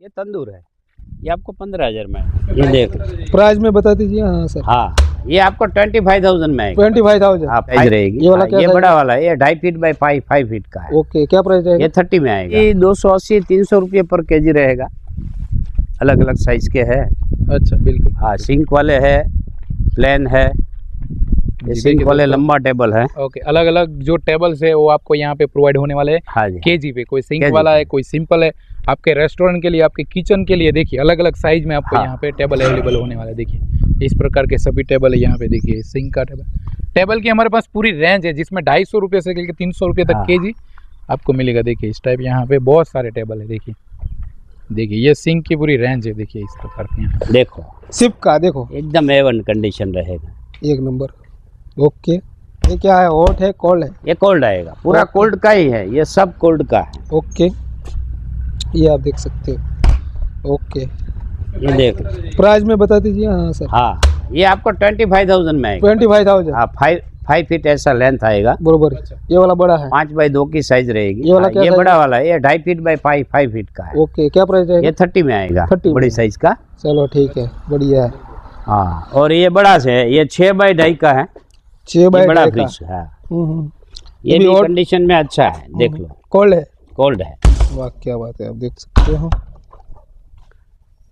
ये तंदूर है, ये आपको 15,000 में है। ये देख प्राइस में बता दीजिए। हाँ सर, हाँ ये आपको 25,000 में आएगा। 25,000 हाँ प्राइस रहेगी। ये वाला क्या ये size बड़ा वाला, ये 2.5 फीट बाई 5 फीट का है। ओके, क्या प्राइस रहेगा? ये 30 में आएगा। ये 280-300 रुपये पर केजी रहेगा। अलग अलग साइज के है। अच्छा बिल्कुल। हाँ सिंक वाले है, प्लेन है, ये सिंक वाले लंबा टेबल है। ओके, अलग अलग जो टेबल्स है वो आपको यहाँ पे प्रोवाइड होने वाले हैं हाँ जी केजी पे। कोई सिंक KG वाला है, कोई सिंपल है। आपके रेस्टोरेंट के लिए, आपके किचन के लिए देखिए अलग अलग साइज में आपको हाँ। यहाँ पे टेबल अवेलेबल होने वाला है। देखिए इस प्रकार के सभी टेबल है यहाँ पे। देखिए सिंक का टेबल की हमारे पास पूरी रेंज है, जिसमें 250 रुपये से लेकर 300 रुपये तक हाँ। केजी आपको मिलेगा। देखिए इस टाइप यहाँ पे बहुत सारे टेबल है। देखिए ये सिंक की पूरी रेंज है। देखिए इस प्रकार के यहाँ देखो सिप का देखो एकदम A1 कंडीशन रहेगा। एक नंबर। ओके, ये क्या है? हॉट है, कोल्ड है? ये कोल्ड आएगा, पूरा कोल्ड का ही है, ये सब कोल्ड का है। ओके, ये आप देख सकते हो। ओके, ये देख प्राइस में बता दीजिए। हाँ सर, हाँ ये आपको 25,000 में आएगा। 25,000 हाँ 5 फीट ऐसा लेंथ आएगा। बरोबर। ये वाला बड़ा है? 5x2 की साइज रहेगी। ये वाला हाँ, क्या ये size बड़ा वाला है, ये 2.5 फीट बाई 5 फीट का है। ओके, क्या प्राइस रहेगा? ये 30 में आएगा, 30 में। बड़ी साइज का। चलो ठीक है, बढ़िया है। हाँ और ये बड़ा से है, ये 6x2 का है। 6x2 बड़ा का। फ्रिज है। हम्म। ये भी भी और- कंडीशन में अच्छा है, देख लो। कोल्ड है? कोल्ड है, वाह क्या बात है, आप देख सकते हो।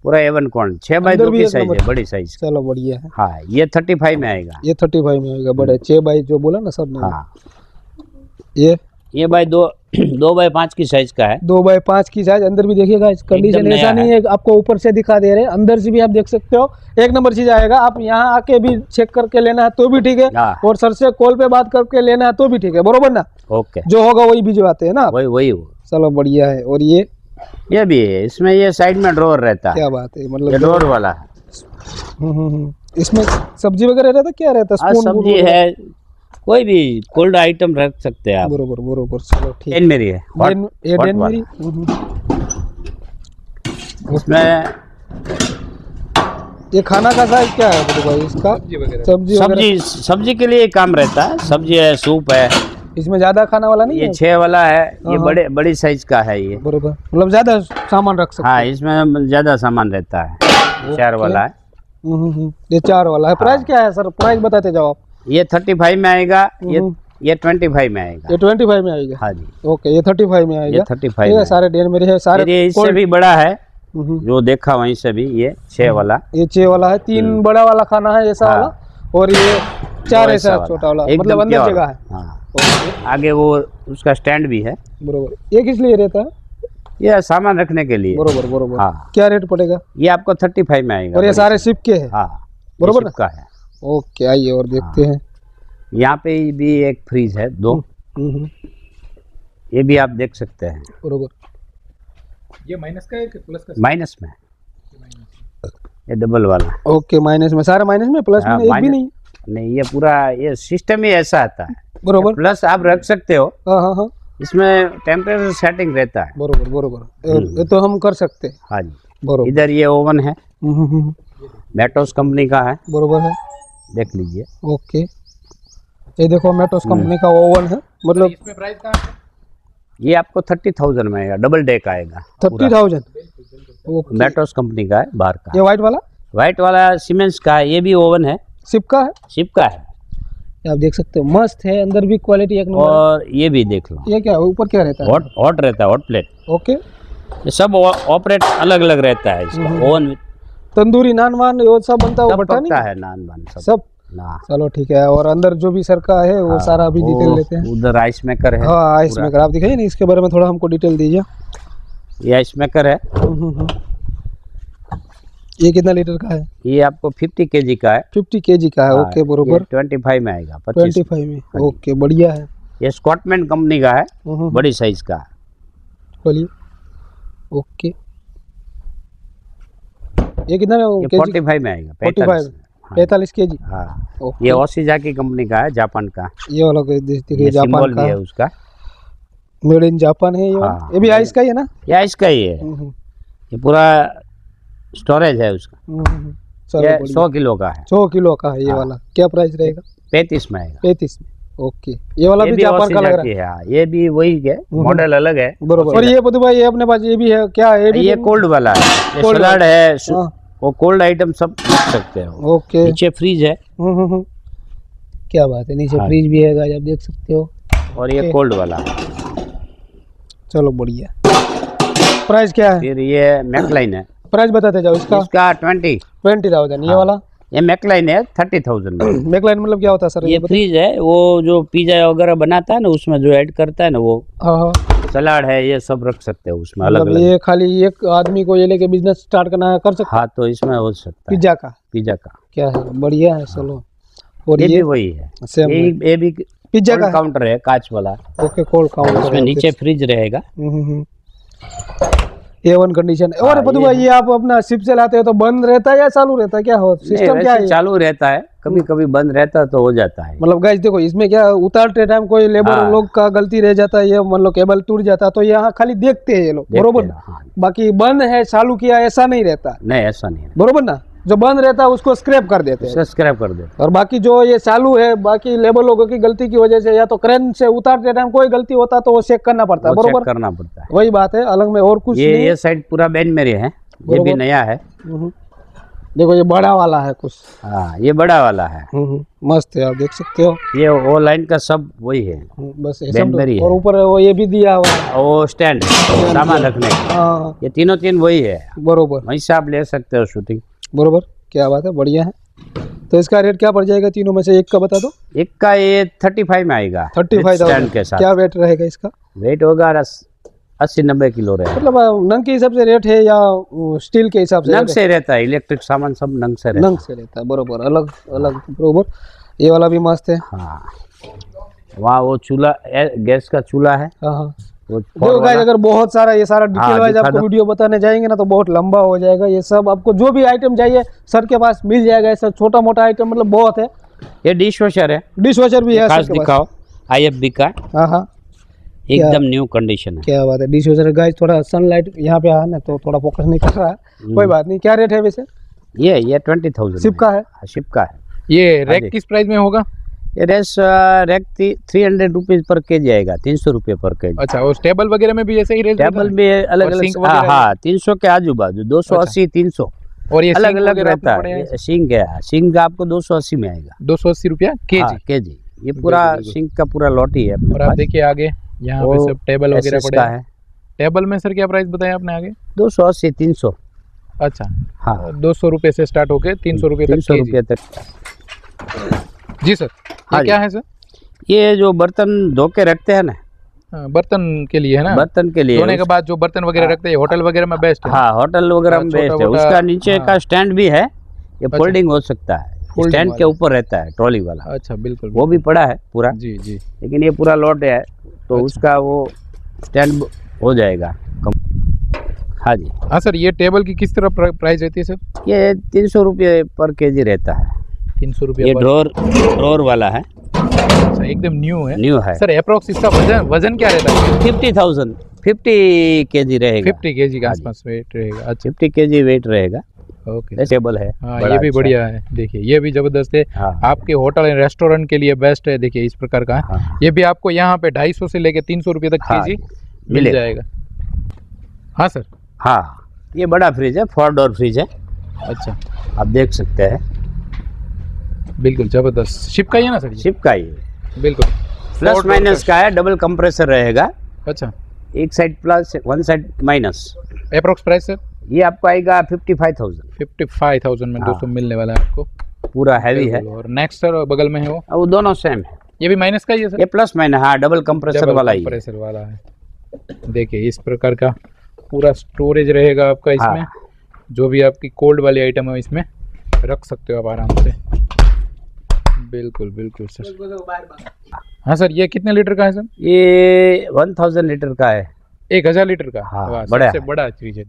पूरा A1 कोल्ड। 6x2 अंदर भी की एक साइज नंबर। है, बड़ी साइज। चलो बढ़िया है। हाँ ये 35 में आएगा। ये 35 में आएगा, बड़ा 6x जो बोला ना सर ने। हाँ ये बाई 2x5 की साइज का है। 2x5 की साइज। अंदर भी देखिएगा, इस कंडीशन एकदम ऐसा नया नहीं है आपको ऊपर से दिखा दे रहे हैं, अंदर से भी आप देख सकते हो। एक नंबर चीज आएगा। आप यहाँ आके भी चेक करके लेना है तो भी ठीक है, हाँ। और सर से कॉल पे बात करके लेना है तो भी ठीक है, बरोबर ना? ओके, जो होगा वही भिजवाते हैं ना। वही हो। चलो बढ़िया है। और ये भी है, इसमें ये साइड में ड्रॉअर रहता है। क्या बात है, ये मतलब ड्रॉअर वाला है। इसमें सब्जी वगैरह रहता, क्या रहता? हाँ स्पून सब्जी है, कोई भी कोल्ड आइटम रख सकते हैं आप। बरोबर बरोबर। चलो ठीक है। डेन मेरी है, ये hot डेन वाला। मेरी। इसमें ये खाना का साइज क्या है बड़े भाई इसका? सब्जी वगैरह सब्जी के लिए काम रहता है। सब्जी है, सूप है। इसमें ज्यादा खाना वाला नहीं ये है? 6 वाला है, ये हाँ। बड़ी साइज का है ये। बरोबर, मतलब ज्यादा सामान रख सकते हाँ इसमें ज्यादा सामान रहता है। 4 वाला है। ये 4 वाला है। प्राइस क्या है सर? प्राइस बताते जाओ आप। ये 35 में आएगा। ये 25 में आएगा। ये 25 में आएगा। हाँ जी, ओके, ये 35 में आएगा। ये 35 ठीक है, में। सारे डेन मेरे है सारे। ये इससे भी बड़ा है, हम्म, जो देखा वहीं से भी। ये 6 वाला, ये 6 वाला है। 3 बड़ा वाला खाना है ऐसा हाँ। वाला, और ये 4 वो ऐसा वाला। छोटा वाला, एकदम मतलब अंदर pure। जगह है। हाँ ओके, आगे वो उसका स्टैंड भी है, बरोबर। ये किस लिए रहता है? ये सामान रखने के लिए। बरोबर बरोबर। हाँ क्या रेट पड़ेगा? ये आपको 35 में आएगा। और ये बड़ी सारे शिप के हैं? हाँ बरोबर ये ना? का है। ओके, आइए और देखते हैं। यहाँ पे भी एक फ्रीज है, 2। ये भी आप देख सकते हैं। बरोबर। ये माइनस का है कि प्लस का? माइनस में, ये डबल वाला। ओके, माइनस में, सारे माइनस में, प्लस हाँ, में एक भी माइनस- नहीं? नहीं ये पूरा ये सिस्टम ही ऐसा आता है। बरोबर। प्लस आप रख सकते हो, हाँ हाँ हाँ, इसमें टेम्परेचर सेटिंग रहता है। बरोबर बरोबर। ये तो हम कर सकते हैं। हाँ जी, बरोबर। इधर ये ओवन है, मेटोस कंपनी का है, बरोबर है। देख लीजिए। ओके, ये देखो मेटोस कंपनी का ओवन है, मतलब इसमें प्राइस कहाँ है? ये आपको 30,000 में आएगा, डबल डेक आएगा। 30,000। ओके, मेटोस कंपनी का है, बाहर का। ये व्हाइट वाला व्हाइट वाला सीमेंस का है, ये भी ओवन है, शिप का है। शिप का है। ये आप देख सकते हो, मस्त है, अंदर भी क्वालिटी एक नंबर है। और ये भी देख लो, ये क्या है? ऊपर क्या रहता है? हॉट रहता है, हॉट प्लेट। ओके, ये सब ऑपरेट अलग अलग रहता है इसका। ओवन तंदूरी नान वान वो सब बनता है, वो सब बटा पकता नहीं है, नान बान सब सब? ना। चलो ठीक है। और अंदर जो भी सर का है वो सारा अभी डिटेल लेते हैं। उधर आइस मेकर है। हाँ, आइस मेकर आप दिखाइए ना, इसके बारे में थोड़ा हमको डिटेल दीजिए। ये आइस मेकर है, ये कितना लीटर का है? ये आपको 50 kg का है। 50 kg का है। ओके, बरोबर। 25 में आएगा, 25। 25 में। ओके, बढ़िया है। ये स्कॉटमैन कंपनी का है, बड़ी साइज का है। बोलिए। ओके, ये कितना ये केजी? 45 में आएगा, 45 45 kg। हाँ ओके, ये ओशिजा की कंपनी का है, जापान का। ये वाला देखिए, ये जापान सिंबल का भी है उसका। मेड इन जापान है ये वाला। हाँ। ये भी आइस का ही है ना? ये आइस का ही है, ये पूरा स्टोरेज है उसका। चलो ये बढ़िया। 100 किलो का है, 100 किलो का है ये हाँ। वाला। क्या प्राइस रहेगा? 35 में आएगा। 35 में। ओके, ये वाला भी जापान का लग रहा है। है, ये भी वही है, मॉडल अलग है। बरोबर। और ये पदू भाई ये अपने पास ये भी है क्या है? ये कोल्ड वाला है, ये Cold सलाड है, हाँ। वो कोल्ड आइटम सब रख सकते हो। ओके, नीचे फ्रीज है क्या बात है, नीचे हाँ। फ्रिज भी है गाइस, आप देख सकते हो। और ये कोल्ड वाला है। चलो बढ़िया। प्राइस क्या है? फिर ये मैकलाइन है, प्राइस बताते जाओ इसका। इसका 20,000। ये वाला ये मैकलाइन है 30,000 में। मैकलाइन मतलब क्या होता है सर? ये फ्रीज है, वो जो पिज्जा वगैरह बनाता है ना, उसमें जो ऐड करता है ना, वो हाँ हाँ, सलाड है, ये सब रख सकते हो उसमें अलग मतलब अलग। ये खाली एक आदमी को ये लेके बिजनेस स्टार्ट करना है, कर सकता हाँ, तो इसमें हो सकता है पिज्जा का। पिज्जा का। क्या है, बढ़िया है। चलो, और ये ये भी वही है, सेम ये भी पिज्जा का कोल्ड काउंटर है, कांच वाला। ओके, कोल्ड काउंटर इसमें नीचे फ्रिज रहेगा। A1 condition. और हाँ, पदू भाई ये आप अपना शिप से लाते हो तो बंद रहता है या चालू रहता है, क्या हो नहीं, सिस्टम क्या वैसे है? चालू रहता है, कभी कभी बंद रहता है तो हो जाता है। मतलब गाइस देखो, इसमें क्या उतारते टाइम कोई लेबर हाँ। लोग का गलती रह जाता है, ये मान लो केबल टूट जाता है तो यहाँ खाली देखते हैं ये लोग, देखते बरोबर हैं, ना? हाँ। बाकी बंद है चालू किया ऐसा नहीं रहता, नहीं, ऐसा नहीं है, बरोबर ना? जो बंद रहता है उसको स्क्रैप कर देते हैं, सब्सक्राइब कर दे। और बाकी जो ये चालू है, बाकी लेबर लोगों की गलती की वजह से या तो क्रेन से उतारते टाइम कोई गलती होता तो वो चेक करना पड़ता है, वो चेक बरोबर? करना पड़ता है। वही बात है, अलग में और कुछ नहीं। ये साइड पूरा बैन मेरे है, ये भी बरोबर। नया है। देखो ये बड़ा वाला है कुछ, हाँ, ये बड़ा वाला है। मस्त है, आप देख सकते हो। ये वो लाइन का सब वही है, बस ऐसा बैनबेरी और है। ऊपर वो ये भी दिया हुआ है। वो स्टैंड सामान रखने का। हाँ, ये तीनों तीन वही है, बरोबर वहीं से आप ले सकते हो शूटिंग। बरोबर, क्या बात है, बढ़िया है। तो इसका रेट क्या पड़ जाएगा? तीनों में से एक का बता दो। एक का ये 35 में आएगा, 35,000 स्टैंड के साथ। क्या वेट रहेगा इसका? वेट होगा 80-90 किलो रहेगा। मतलब नंग के हिसाब से रेट है या स्टील के हिसाब से? नंग से रहता है, इलेक्ट्रिक सामान सब नंग से रहता नंग से रहता है, बरोबर, अलग अलग, बरोबर। ये वाला भी मस्त है। है। हाँ, वहाँ वो चूल्हा, गैस का चूल्हा है हाँ हाँ। वो देखो गाइस, अगर बहुत सारा ये सारा डिटेल वाइज दिखा आपको दो। वीडियो बताने जाएंगे ना तो बहुत लंबा हो जाएगा। ये सब आपको जो भी आइटम चाहिए सर के पास मिल जाएगा, ऐसा छोटा मोटा आइटम मतलब बहुत है। ये डिश वॉशर है, डिश वॉशर भी है खास सर के पास। दिखाओ, IFB का, हाँ हाँ, एकदम न्यू कंडीशन है। क्या बात है। डिश वॉशर गाइस, थोड़ा सनलाइट यहाँ पे आ ना तो थोड़ा फोकस नहीं कर रहा है, कोई बात नहीं। क्या रेट है वैसे? ये 20,000 शिप का है? शिप का है। ये रैक किस प्राइस में होगा? ये रैक 300 रुपीज पर केजी आएगा, 300 रुपये पर केजी। अच्छा, और टेबल वगैरह में भी ऐसे ही रेट? टेबल भी अलग और अलग, सिंक हाँ वगैरह हाँ, 300 के आजू बाजू, 280 300 और ये अलग सिंक अलग वगैरह रहता आपने पड़े हैं? है। सिंक है, सिंक आपको 280 में आएगा, 280 रुपया केजी। केजी। ये पूरा बिल्कुल। सिंक का पूरा लॉट ही है अपने और आप पास। देखिए आगे यहाँ पे वो सब टेबल वगैरह SS पड़े का हैं। है, टेबल में सर क्या प्राइस बताया आपने आगे? 280 300। अच्छा, हाँ, 200 रुपये से स्टार्ट होके 300 रुपये तक 300 केजी। रुपये तक। जी सर, हाँ ये जी। क्या है सर? ये जो बर्तन धो के रखते हैं ना, हाँ, बर्तन के लिए है ना? बर्तन के लिए धोने के बाद जो बर्तन वगैरह रखते हैं होटल वगैरह में बेस्ट है। हाँ, होटल वगैरह में छोटा बेस्ट है। मोटा, उसका नीचे हाँ। का स्टैंड भी है, ये फोल्डिंग हो सकता है, फोल्डिंग स्टैंड के वाला। ऊपर रहता है, ट्रॉली वाला। अच्छा, बिल्कुल वो भी पड़ा है पूरा, जी जी। लेकिन ये पूरा लॉट है तो अच्छा। उसका वो स्टैंड हो जाएगा कम। हाँ जी, हाँ सर, ये टेबल की किस तरह प्राइस रहती है सर? ये 300 रुपये पर केजी रहता है। 300 ये रुपये पर। ड्रॉर वाला है, अच्छा, एकदम न्यू है। न्यू है। सर अप्रोक्स इसका वजन क्या रहता है? 50 केजी रहेगा, 50 केजी के हाँ जी। आसपास वेट रहेगा। अच्छा, 50 केजी वेट रहेगा। ओके। टेबल है, हाँ, बड़ा ये भी अच्छा बढ़िया है। देखिए ये भी जबरदस्त है, हाँ। आपके होटल एंड रेस्टोरेंट के लिए बेस्ट है। देखिए इस प्रकार का है। हाँ। ये भी आपको यहाँ पे 250 से लेके 300 रुपये तक हाँ, केजी मिल मिलेगा। जाएगा। हाँ सर। हाँ, ये बड़ा फ्रिज है, 4 डोर फ्रिज है, अच्छा, आप देख सकते हैं। बिल्कुल जबरदस्त। शिप का ही है ना सर ये? शिप का ही है, बिल्कुल। प्लस 4 माइनस का है, डबल कंप्रेसर रहेगा, अच्छा, एक side plus one side minus. Approx price sir? ये आपको आएगा 55,000, 55,000 में हाँ। दोस्तों मिलने वाला है आपको। पूरा हैवी है। बिल्कुल। और नेक्स्ट सर बगल में है वो, और वो दोनों सेम है, ये भी माइनस का ही है सर? ये प्लस माइनस, हाँ, डबल कंप्रेसर डबल वाला ही है। कंप्रेसर वाला है। देखिए इस प्रकार का पूरा स्टोरेज रहेगा आपका इसमें। हाँ। जो भी आपकी कोल्ड वाली आइटम है इसमें रख सकते हो आप आराम से। बिल्कुल बिल्कुल सर। हाँ सर, ये कितने लीटर का है सर? ये 1000 लीटर का है। 1000 लीटर का? हाँ, वाह, बड़ा सबसे है। बड़ा चीज है।